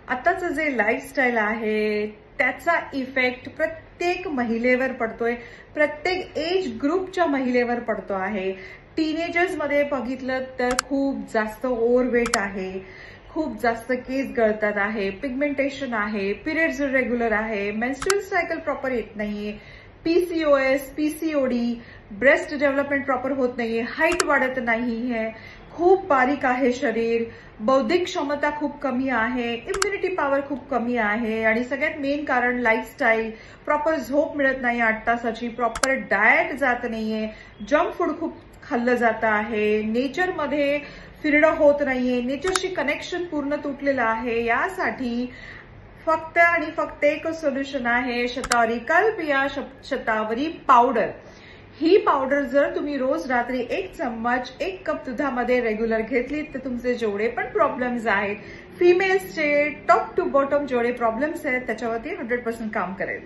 आताचं जे लाईफस्टाईल आहे त्याचा इफेक्ट प्रत्येक महिलेवर पडतोय, प्रत्येक एज ग्रुपच्या महिलेवर पडतो आहे। टीनेजर्स मध्ये बघितलं तर खूप जास्त ओव्हरवेट आहे, खूप जास्त केस गळतात आहे, पिगमेंटेशन आहे, पिरियड्स इरेग्युलर आहे, मेन्स्ट्रुअल सायकल प्रॉपर येत नाहीये, PCOS, PCOD, breast development proper होत नाहीये, हाईट वाढत नाहीये, खूप बारीक आहे शरीर, बौद्धिक क्षमता खूप कमी आहे, इम्युनिटी पॉवर खूप कमी आहे आणि सगळ्यात मेन कारण लाईफस्टाईल, प्रॉपर झोप मिळत नाही 8 तासाची, प्रॉपर डाएट जात नाहीये, जंक फूड खूप खाल्लं जातं आहे, नेचरमध्ये फिरणं होत नाहीये, नेचरशी कनेक्शन पूर्ण तुटलेलं आहे। यासाठी फक्त आणि फक्त एक सोल्युशन आहे, शतावरी कल्प या शतावरी पावडर। ही पावडर जर तुम्ही रोज रात्री 1 चम्मच 1 कप दुधामध्ये रेग्युलर घेतली तर तुमचे जेवढे पण प्रॉब्लेम्स आहेत, फिमेल्सचे टॉप टू बॉटम जेवढे प्रॉब्लेम्स आहेत त्याच्यावरती 100% काम करेल।